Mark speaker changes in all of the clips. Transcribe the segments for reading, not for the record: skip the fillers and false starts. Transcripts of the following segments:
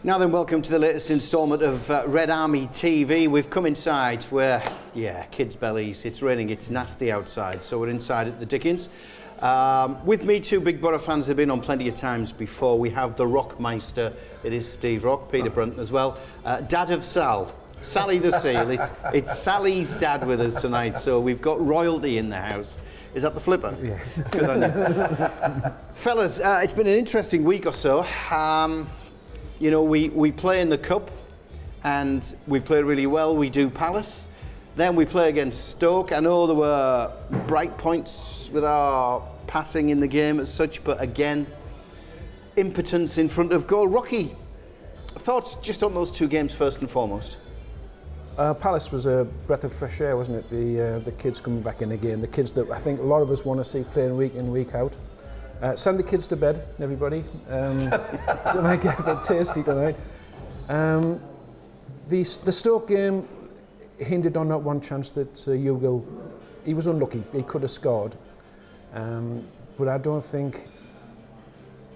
Speaker 1: Now then, welcome to the latest instalment of Red Army TV. We've come inside where, kids' bellies, it's raining, it's nasty outside, so we're inside at the Dickens. With me, two Big Borough fans have been on plenty of times before. We have the Rockmeister, it is Steve Rock, Peter Brunton as well. Dad of Sal, Sally the Seal. It's Sally's dad with us tonight, so we've got royalty in the house. Is that the flipper?
Speaker 2: Yeah.
Speaker 1: Good on you. Fellas, it's been an interesting week or so. You know, we play in the Cup and we play really well. We do Palace. Then we play against Stoke. I know there were bright points with our passing in the game as such, but again, impotence in front of goal. Rocky, thoughts just on those two games first and foremost?
Speaker 2: Palace was a breath of fresh air, wasn't it? The kids coming back in again. The kids that I think a lot of us want to see playing week in, week out. Send the kids to bed, everybody. So might get a bit tasty tonight. The Stoke game hindered on that one chance that Hugo, he was unlucky. He could have scored, but I don't think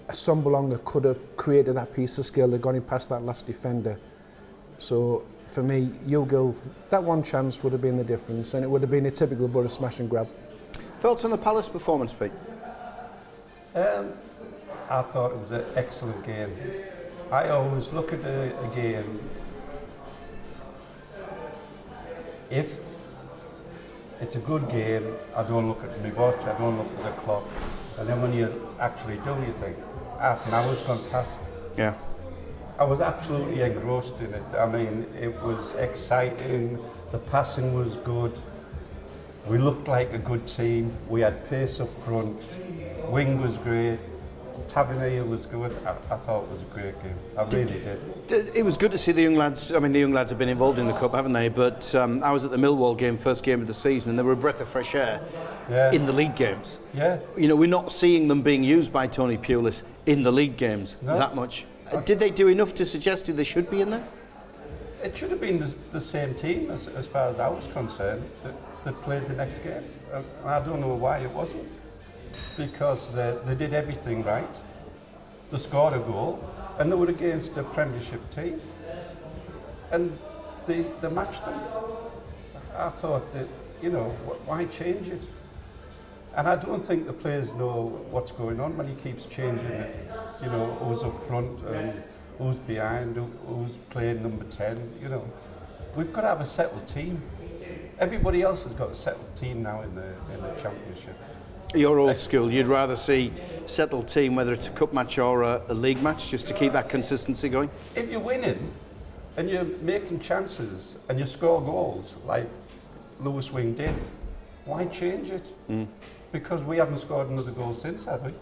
Speaker 2: Sombolonga could have created that piece of skill that got him past that last defender. So for me, Hugo, that one chance would have been the difference, and it would have been a typical Borough smash and grab.
Speaker 1: Thoughts on the Palace performance, Pete?
Speaker 3: I thought it was an excellent game. I always look at a game, if it's a good game, I don't look at my watch, I don't look at the clock, and then when you actually do, you think, half an hour's gone past.
Speaker 1: Yeah.
Speaker 3: I was absolutely engrossed in it. I mean, it was exciting, the passing was good, we looked like a good team, we had pace up front, wing was great, Tavernier was good. I thought it was a great game. I really did.
Speaker 1: It was good to see the young lads. I mean, the young lads have been involved in the Cup, haven't they? But I was at the Millwall game, first game of the season, and they were a breath of fresh air in the league games.
Speaker 3: Yeah.
Speaker 1: You know, we're not seeing them being used by Tony Pulis in the league games that much. Did they do enough to suggest they should be in there?
Speaker 3: It should have been the same team, as far as I was concerned, that played the next game. And I don't know why it wasn't. Because they did everything right. They scored a goal, and they were against a Premiership team, and they matched them. I thought that, you know, why change it? And I don't think the players know what's going on when he keeps changing it. You know, who's up front, who's behind, who's playing number 10. You know, we've got to have a settled team. Everybody else has got a settled team now in the Championship.
Speaker 1: You're old school. You'd rather see settled team, whether it's a cup match or a league match, just to keep that consistency going?
Speaker 3: If you're winning and you're making chances and you score goals like Lewis Wing did, why change it? Because we haven't scored another goal since, have we?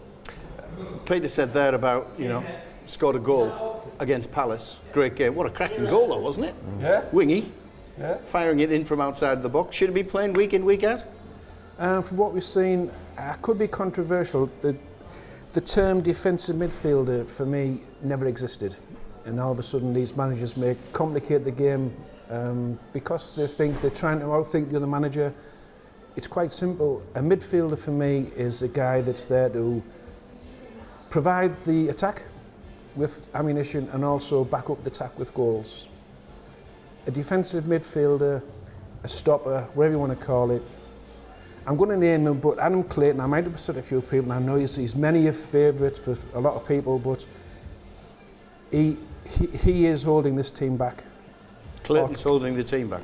Speaker 1: Peter said there about, you know, scored a goal against Palace. Great game. What a cracking goal though, wasn't it?
Speaker 3: Yeah.
Speaker 1: Wingy.
Speaker 3: Yeah.
Speaker 1: Firing it in from outside the box. Should he be playing week in, week out?
Speaker 2: From what we've seen, could be controversial. The term defensive midfielder for me never existed, and all of a sudden these managers may complicate the game because they think they're trying to outthink the other manager. It's quite simple. A midfielder for me is a guy that's there to provide the attack with ammunition and also back up the attack with goals. A defensive midfielder, a stopper, whatever you want to call it. I'm going to name him, but Adam Clayton, I might have upset a few people, and I know he's many a favourite for a lot of people, but he is holding this team back.
Speaker 1: Clayton's holding the team back.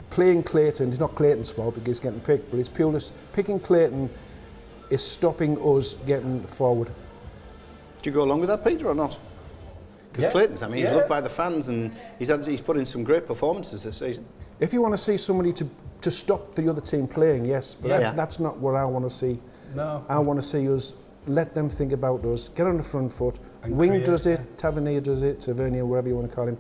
Speaker 2: Playing Clayton, it's not Clayton's fault because he's getting picked, but it's Pulis. Picking Clayton is stopping us getting forward.
Speaker 1: Do you go along with that, Peter, or not? Because Clayton's, I mean, he's loved by the fans, and he's put in some great performances this season.
Speaker 2: If you want to see somebody to stop the other team playing, yes, but that's not what I want to see.
Speaker 3: No.
Speaker 2: I want to see us let them think about us, get on the front foot.
Speaker 3: And
Speaker 2: Wing does it, Tavernier does it, Tavernier, whatever you want to call him.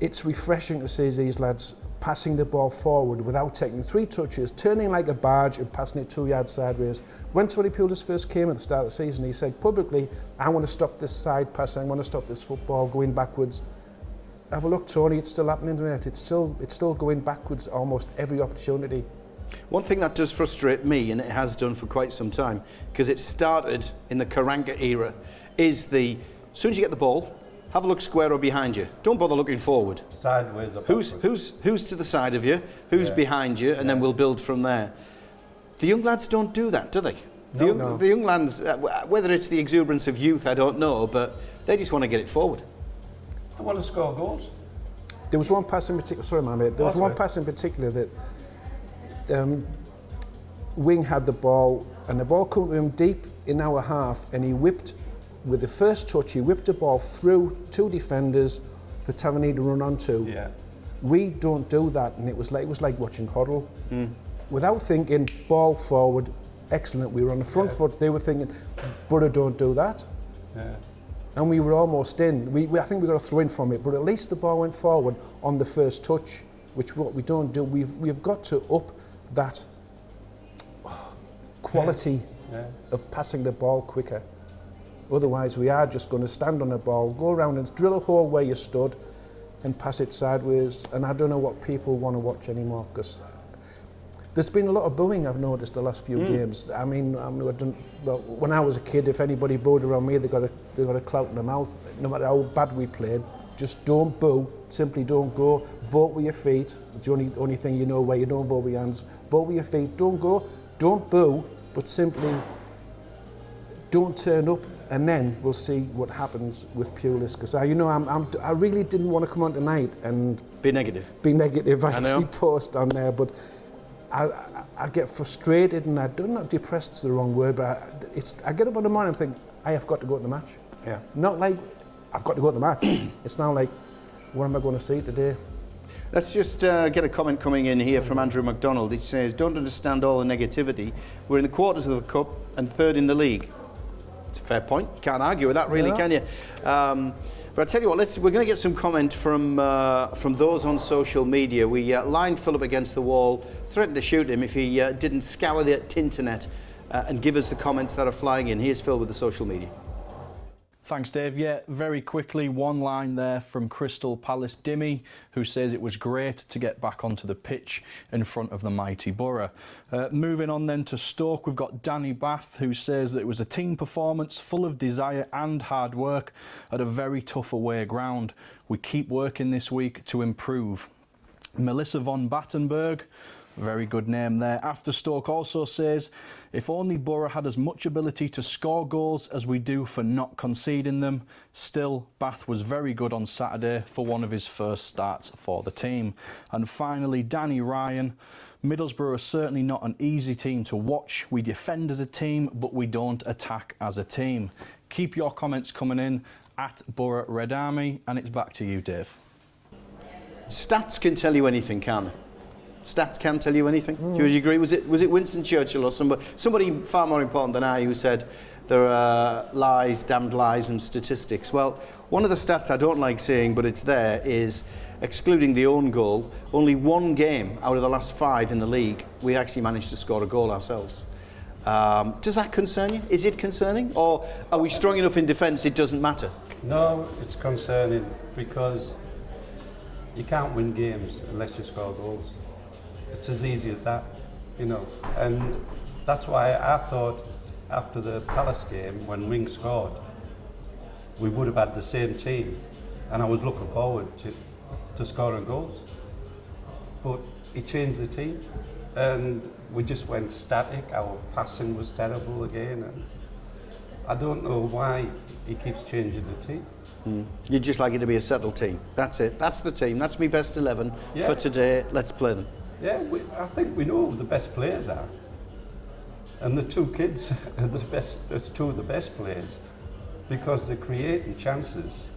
Speaker 2: It's refreshing to see these lads passing the ball forward without taking 3 touches, turning like a barge and passing it 2 yards sideways. When Tony Pulis first came at the start of the season, he said publicly, I want to stop this side pass, I want to stop this football going backwards. Have a look, Tony, it's still happening to it. It's still going backwards almost every opportunity.
Speaker 1: One thing that does frustrate me, and it has done for quite some time, because it started in the Karanga era, is as soon as you get the ball, Have a look square or behind you. Don't bother looking forward.
Speaker 3: Sideways or
Speaker 1: Who's to the side of you? Who's behind you? And then we'll build from there. The young lads don't do that, do they?
Speaker 2: No.
Speaker 1: The young lads, whether it's the exuberance of youth, I don't know, but they just want to get it forward.
Speaker 3: They want to score goals.
Speaker 2: There was one pass in particular, sorry, my mate, there was one pass in particular that Wing had the ball, and the ball came to him deep in our half, and he whipped, with the first touch, he whipped the ball through 2 defenders for Tavernier to run onto.
Speaker 3: Yeah.
Speaker 2: We don't do that, and it was like watching Hoddle. Without thinking, ball forward, excellent, we were on the front foot, they were thinking, Borough don't do that.
Speaker 3: Yeah.
Speaker 2: And we were almost in. I think we got a throw in from it, but at least the ball went forward on the first touch, which what we don't do. We've got to up that quality of passing the ball quicker. Otherwise, we are just going to stand on the ball, go around and drill a hole where you stood, and pass it sideways. And I don't know what people want to watch anymore, because there's been a lot of booing, I've noticed, the last few games. I mean, when I was a kid, if anybody booed around me, they got a clout in their mouth. No matter how bad we played, just don't boo. Simply don't go. Vote with your feet. It's the only thing you know where you don't vote with your hands. Vote with your feet. Don't go. Don't boo, but simply don't turn up, and then we'll see what happens with Pulis. Because I really didn't want to come on tonight and
Speaker 1: be negative.
Speaker 2: I actually post on there, but I get frustrated, and I don't know, depressed's the wrong word, but I get up in the morning and think, I have got to go to the match.
Speaker 1: Yeah.
Speaker 2: Not like, I've got to go to the match. It's now like, what am I going to see today?
Speaker 1: Let's just get a comment coming in here from Andrew McDonald. It says, don't understand all the negativity. We're in the quarters of the cup and 3rd in the league. It's a fair point. You can't argue with that, really, can you? But I tell you what, we're going to get some comment from those on social media. We lined Philip against the wall, threatened to shoot him if he didn't scour the internet and give us the comments that are flying in. Here's Phil with the social media.
Speaker 4: Thanks, Dave. Yeah, very quickly, one line there from Crystal Palace Dimmy, who says it was great to get back onto the pitch in front of the mighty Borough. Moving on then to Stoke, we've got Danny Bath, who says that it was a team performance full of desire and hard work at a very tough away ground. We keep working this week to improve. Melissa von Battenberg, very good name there. After Stoke also says, if only Borough had as much ability to score goals as we do for not conceding them. Still, Bath was very good on Saturday for one of his first starts for the team. And finally, Danny Ryan. Middlesbrough are certainly not an easy team to watch. We defend as a team, but we don't attack as a team. Keep your comments coming in at Borough Red Army, and it's back to you, Dave.
Speaker 1: Stats can tell you anything, can't they? Stats can tell you anything. Do you agree? Was it Winston Churchill or somebody far more important than I who said there are lies, damned lies and statistics? Well, one of the stats I don't like seeing, but it's there, is excluding the own goal, only 1 game out of the last 5 in the league we actually managed to score a goal ourselves. Does that concern you? Is it concerning? Or are we strong enough in defence it doesn't matter?
Speaker 3: No, it's concerning because you can't win games unless you score goals. It's as easy as that, you know. And that's why I thought after the Palace game, when Wing scored, we would have had the same team. And I was looking forward to scoring goals. But he changed the team. And we just went static. Our passing was terrible again. And I don't know why he keeps changing the team.
Speaker 1: You'd just like it to be a settled team. That's it. That's the team. That's my best 11 for today. Let's play them.
Speaker 3: Yeah, I think we know who the best players are. And the 2 kids are there's 2 of the best players because they're creating chances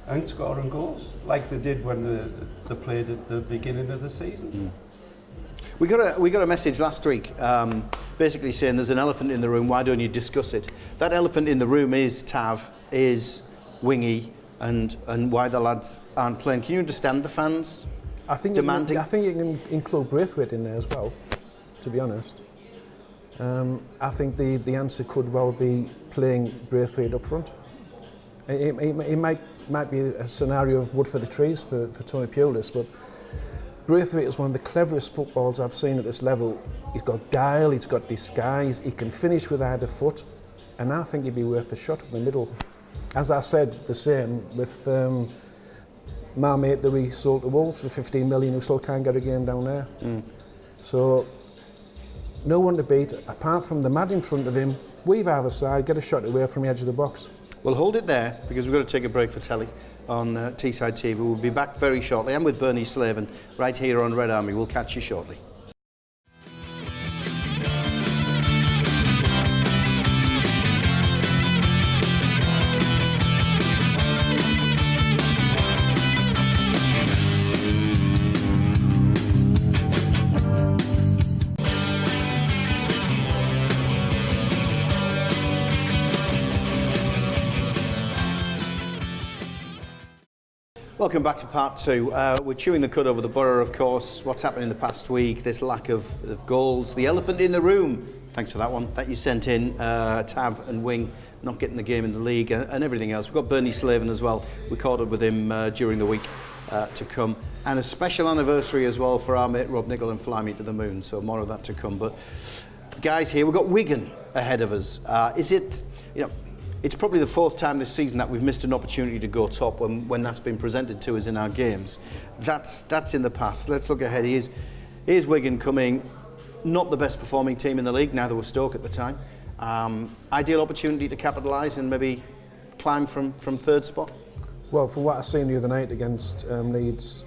Speaker 3: and scoring goals like they did when they played at the beginning of the season.
Speaker 1: We got a message last week basically saying there's an elephant in the room, why don't you discuss it? That elephant in the room is Tav, is Wingy, and why the lads aren't playing. Can you understand the fans?
Speaker 2: I think
Speaker 1: demanding?
Speaker 2: I think you can include Braithwaite in there as well, to be honest. I think the answer could well be playing Braithwaite up front. It might be a scenario of wood for the trees for Tony Pulis, but Braithwaite is one of the cleverest footballers I've seen at this level. He's got guile, he's got disguise, he can finish with either foot, and I think he'd be worth a shot in the middle. as I said, the same with my mate that we sold to Wolves for 15 million, who still can't get a game down there. So no one to beat apart from the man in front of him. Weave either side, get a shot away from the edge of the box.
Speaker 1: We'll hold it there because we've got to take a break for telly on Teesside TV. We'll be back very shortly. I'm with Bernie Slaven right here on Red Army. We'll catch you shortly. Welcome back to part two. We're chewing the cud over the Borough, of course. What's happened in the past week, this lack of goals, the elephant in the room, thanks for that one, that you sent in, Tav and Wing not getting the game in the league and everything else. We've got Bernie Slaven as well. We caught up with him during the week to come. And a special anniversary as well for our mate Rob Nicol and Fly Me to the Moon, so more of that to come. But guys, here we've got Wigan ahead of us. Is it, you know, it's probably the fourth time this season that we've missed an opportunity to go top when that's been presented to us in our games. That's in the past. Let's look ahead. Here's Wigan coming, not the best performing team in the league, neither was Stoke at the time. Ideal opportunity to capitalise and maybe climb from third spot?
Speaker 2: Well, from what I seen the other night against Leeds,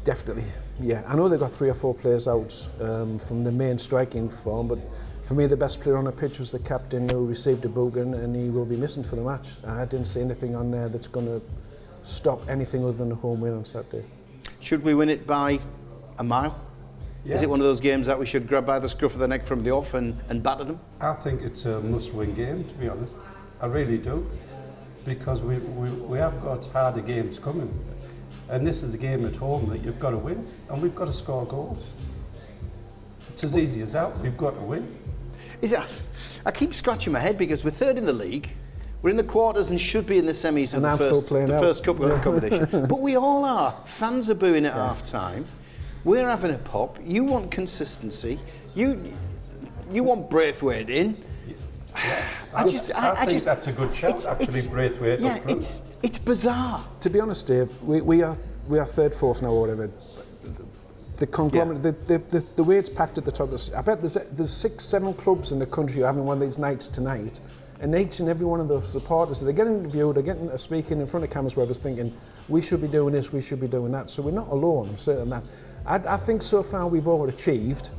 Speaker 2: definitely, yeah. I know they've got 3 or 4 players out from the main striking form, but for me, the best player on the pitch was the captain who received a booking, and he will be missing for the match. I didn't see anything on there that's going to stop anything other than a home win on Saturday.
Speaker 1: Should we win it by a mile? Yeah. Is it one of those games that we should grab by the scruff of the neck from the off and batter them?
Speaker 3: I think it's a must-win game, to be honest. I really do, because we have got harder games coming, and this is a game at home that you've got to win, and we've got to score goals. It's as easy as that. We've got to win.
Speaker 1: I keep scratching my head because we're third in the league, we're in the quarters and should be in the semis of the first cup competition. But we all are. Fans are booing at half time. We're having a pop. You want consistency. You want Braithwaite in.
Speaker 3: Yeah. I think that's a good shout, actually, Braithwaite.
Speaker 1: Yeah, it's bizarre.
Speaker 2: To be honest, Dave, we are third, fourth now, or whatever. The conglomerate, the way it's packed at the top. I bet there's 6, 7 clubs in the country who are having one of these nights tonight, and each and every one of the supporters, they're getting interviewed, they're getting speaking in front of cameras where they're thinking, we should be doing this, we should be doing that. So we're not alone, I'm certain that. I think so far we've overachieved.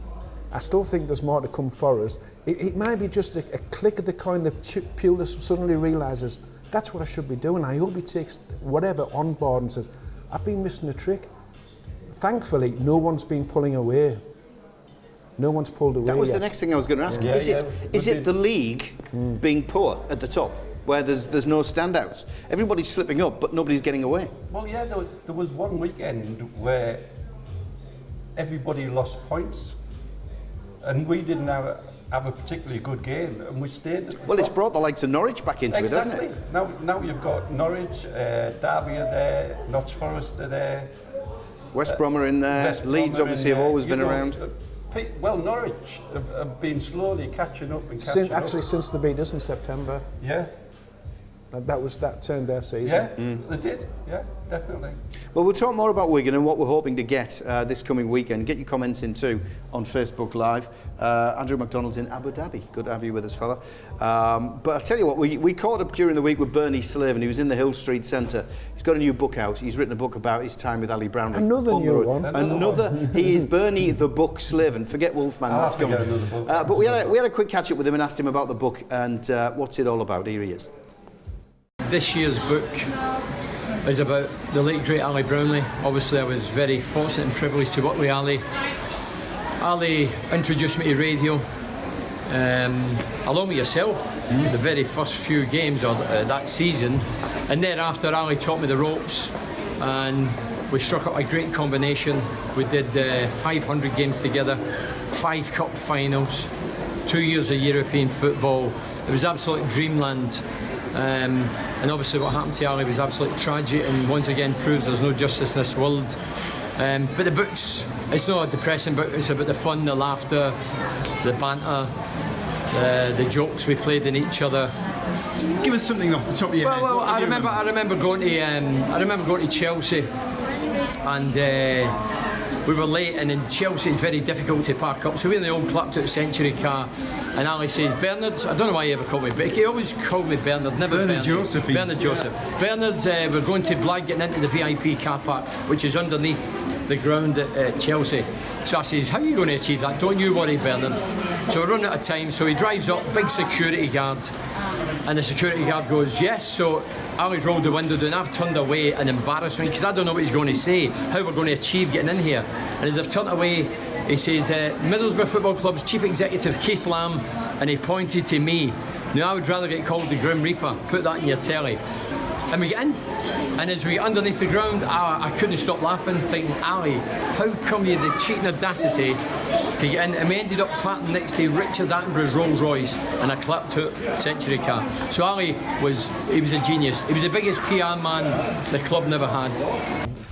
Speaker 2: I still think there's more to come for us. It might be just a click of the coin that Pulis suddenly realises, that's what I should be doing. I hope he takes whatever on board and says, I've been missing a trick. Thankfully, no one's been pulling away. No one's pulled away.
Speaker 1: That was
Speaker 2: yet.
Speaker 1: the next thing I was going to ask.
Speaker 2: Yeah.
Speaker 1: Is it the league being poor at the top, where there's no standouts? Everybody's slipping up, but nobody's getting away.
Speaker 3: Well, yeah, there was one weekend where everybody lost points, and we didn't have a particularly good game, and we stayed at the top.
Speaker 1: It's brought the likes of Norwich back into it, hasn't it?
Speaker 3: Now you've got Norwich, Derby are there, Notts Forest are there.
Speaker 1: West Brom are in there. Leeds obviously have always been around.
Speaker 3: Well, Norwich have been slowly catching up and catching up.
Speaker 2: Actually, since they beat us in September.
Speaker 3: Yeah.
Speaker 2: That turned their season.
Speaker 3: Yeah, they did. Yeah, definitely.
Speaker 1: Well, we'll talk more about Wigan and what we're hoping to get this coming weekend. Get your comments in too on Facebook Live. Andrew McDonald's in Abu Dhabi. Good to have you with us, fella. But I'll tell you what, we caught up during the week with Bernie Slaven. He was in the Hill Street Centre. He's got a new book out. He's written a book about his time with Ali Brownlee.
Speaker 2: Another new one.
Speaker 1: He is Bernie the Book Slaven. Forget Wolfman.
Speaker 3: That's coming. Another book.
Speaker 1: But we had a quick catch up with him and asked him about the book and what's it all about. Here he is.
Speaker 5: This year's book is about the late great Ali Brownlee. Obviously I was very fortunate and privileged to work with Ali. Ali introduced me to radio, along with yourself, the very first few games of that season, and thereafter Ali taught me the ropes and we struck up a great combination. We did 500 games together, 5 cup finals, 2 years of European football. It was absolute dreamland. And obviously what happened to Ali was absolutely tragic and once again proves there's no justice in this world. But the book's, it's not a depressing book, it's about the fun, the laughter, the banter, the jokes we played in each other.
Speaker 6: Give us something off the top of your head.
Speaker 5: Well,
Speaker 6: What
Speaker 5: I
Speaker 6: do you
Speaker 5: remember going to Chelsea, and we were late, and in Chelsea it's very difficult to park up. So we're in the old clapped out Century car, and Ali says, Bernard, I don't know why he ever called me, but he always called me Bernard, never
Speaker 6: Bernard Joseph.
Speaker 5: Bernard Joseph. Bernard, we're going to Blag, getting into the VIP car park, which is underneath the ground at Chelsea. So I says, how are you going to achieve that? Don't you worry, Bernard. So we're running out of time, so he drives up, big security guard, and the security guard goes, yes. So Ali's rolled the window down, I've turned away in embarrassment, because I don't know what he's going to say, how we're going to achieve getting in here. And as I've turned away, he says, Middlesbrough Football Club's Chief Executive Keith Lamb, and he pointed to me. Now I would rather get called the Grim Reaper, put that in your telly. And we get in, and as we get underneath the ground, I couldn't stop laughing, thinking, Ali, how come you had the cheating audacity to get in? And we ended up parking next to Richard Attenborough's Rolls Royce and a clapped out Century car. So Ali was a genius. He was the biggest PR man the club never had.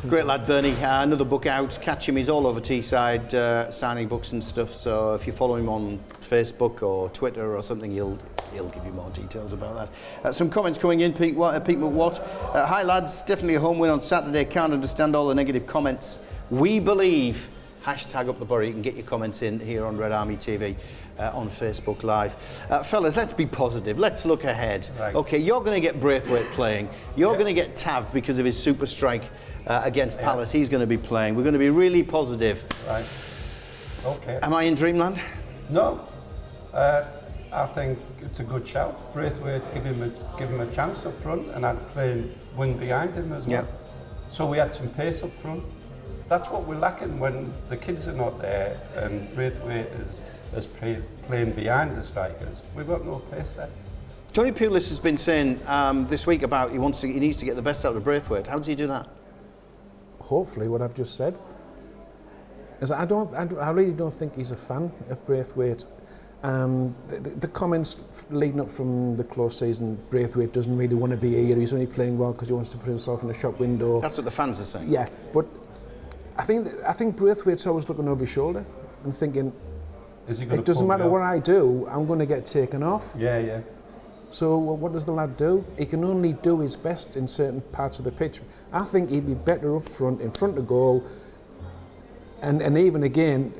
Speaker 1: Great lad, Bernie. Another book out. Catch him. He's all over Teesside, signing books and stuff. So if you follow him on Facebook or Twitter or something, he'll give you more details about that. Some comments coming in. Pete McWatt. Hi lads, definitely a home win on Saturday. Can't understand all the negative comments. We believe. Hashtag up the borough. You can get your comments in here on Red Army TV on Facebook Live. Fellas, let's be positive. Let's look ahead.
Speaker 3: Right.
Speaker 1: Okay, you're going to get Braithwaite playing. You're going to get Tav because of his super strike against Palace. He's going to be playing. We're going to be really positive.
Speaker 3: Right. Okay.
Speaker 1: Am I in dreamland?
Speaker 3: No. I think it's a good shout. Braithwaite, give him a chance up front, and I'd play wing behind him as well.
Speaker 1: Yeah.
Speaker 3: So we had some pace up front. That's what we're lacking when the kids are not there and Braithwaite is playing behind the strikers. We've got no pace there.
Speaker 1: Tony Pulis has been saying this week about he needs to get the best out of Braithwaite. How does he do that?
Speaker 2: Hopefully, what I've just said. Is I really don't think he's a fan of Braithwaite. The comments leading up from the close season, Braithwaite doesn't really want to be here. He's only playing well because he wants to put himself in the shop window.
Speaker 1: That's what the fans are saying.
Speaker 2: Yeah, but I think Braithwaite's always looking over his shoulder and thinking, it doesn't matter what I do, I'm going to get taken off.
Speaker 3: Yeah.
Speaker 2: So what does the lad do? He can only do his best in certain parts of the pitch. I think he'd be better up front, in front of goal, and even again,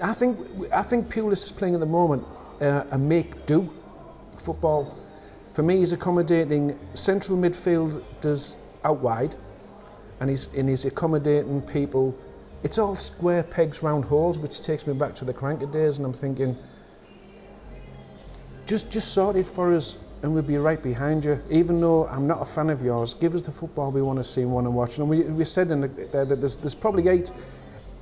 Speaker 2: I think Pulis is playing at the moment a make-do football. For me, he's accommodating central midfielders out wide, and he's accommodating people. It's all square pegs, round holes, which takes me back to the Cranker days, and I'm thinking, just sort it for us, and we'll be right behind you. Even though I'm not a fan of yours, give us the football we want to see and want to watch. And we said that there's probably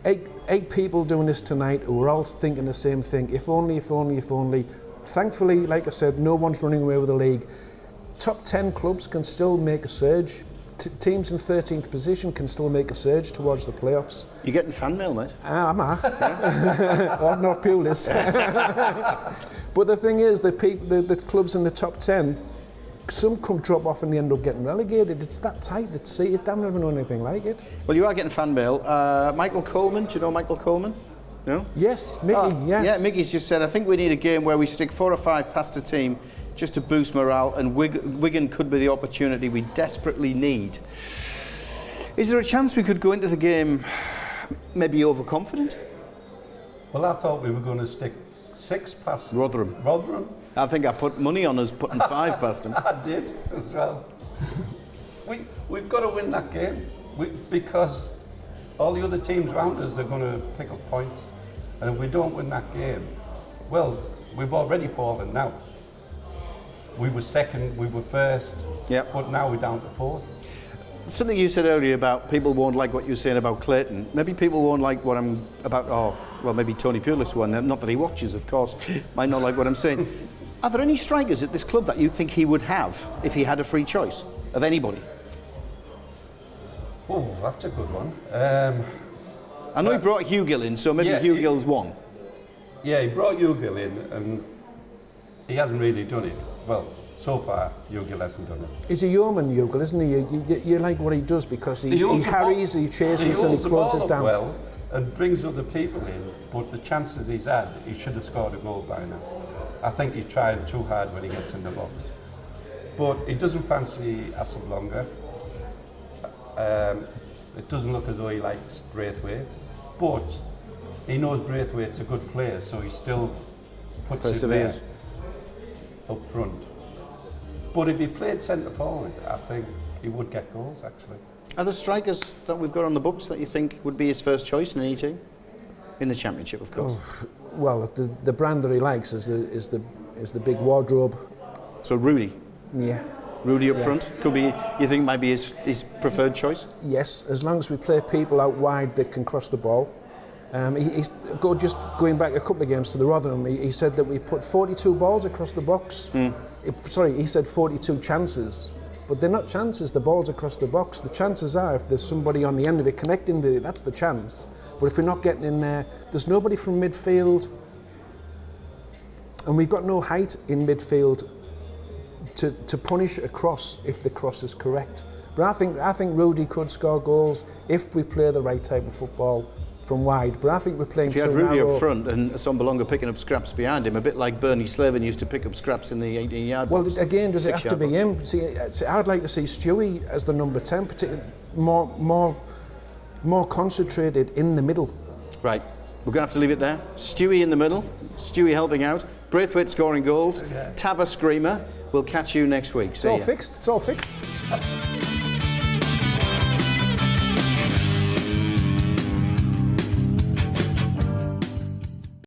Speaker 2: eight people doing this tonight who are all thinking the same thing. If only, if only, if only. Thankfully, like I said, no one's running away with the league. Top 10 clubs can still make a surge. Teams in 13th position can still make a surge towards the playoffs.
Speaker 1: You're getting fan mail, mate.
Speaker 2: I'm or not Pulis. But the thing is, the clubs in the top 10, some come drop off and they end up getting relegated. It's that tight. I've never known anything like it.
Speaker 1: Well, you are getting fan mail. Michael Coleman, do you know Michael Coleman? No?
Speaker 2: Yes, Mickey, yes.
Speaker 1: Yeah, Mickey's just said, I think we need a game where we stick 4 or 5 past a team just to boost morale, and Wigan could be the opportunity we desperately need. Is there a chance we could go into the game maybe overconfident?
Speaker 3: Well, I thought we were going to stick 6 past
Speaker 1: Rotherham. I think I put money on us putting 5 past them.
Speaker 3: I did as well. We've got to win that game because all the other teams around us are going to pick up points, and if we don't win that game, well, we've already fallen now. We were second, we were first, but now we're down to 4th.
Speaker 1: Something you said earlier about people won't like what you're saying about Clayton. Maybe people won't like what I'm about. Oh, well, maybe Tony Pulis won't. Not that he watches, of course. Might not like what I'm saying. Are there any strikers at this club that you think he would have if he had a free choice of anybody?
Speaker 3: Oh, that's a good one.
Speaker 1: I know he brought Hugh Gill in, so maybe Hugh Gill's one.
Speaker 3: Yeah, he brought Hugh Gill in, and he hasn't really done it. Well, so far, Hugh Gill hasn't done it.
Speaker 2: He's a yeoman, Hugh Gill, isn't he? You like what he does because he harries, he chases, and he closes down.
Speaker 3: Well, and brings other people in, but the chances he's had, he should have scored a goal by now. I think he tried too hard when he gets in the box. But he doesn't fancy Asselblonga. It doesn't look as though he likes Braithwaite, but he knows Braithwaite's a good player, so he still puts it there up front. But if he played centre forward, I think he would get goals, actually.
Speaker 1: Are there strikers that we've got on the books that you think would be his first choice in any team? In the Championship, of course.
Speaker 2: Oh, well, the brand that he likes is the big wardrobe.
Speaker 1: So Rudy.
Speaker 2: Yeah.
Speaker 1: Rudy up front could be. You think might be his preferred choice?
Speaker 2: Yes, as long as we play people out wide that can cross the ball. Just going back a couple of games to the Rotherham, he said that we put 42 balls across the box. He said 42 chances, but they're not chances. The balls across the box. The chances are if there's somebody on the end of it connecting with it, that's the chance. But if we're not getting in there, there's nobody from midfield, and we've got no height in midfield to punish a cross if the cross is correct. But I think Rudy could score goals if we play the right type of football from wide. But I think we're playing.
Speaker 1: If you had Rudy up front and Sombalonga picking up scraps behind him, a bit like Bernie Slaven used to pick up scraps in the 18-yard box.
Speaker 2: Well, again, does it have to be him? See, I'd like to see Stewie as the number 10, particularly more concentrated in the middle.
Speaker 1: Right, we're going to have to leave it there. Stewie in the middle, Stewie helping out, Braithwaite scoring goals, Tava Screamer. We'll catch you next week.
Speaker 2: It's all fixed.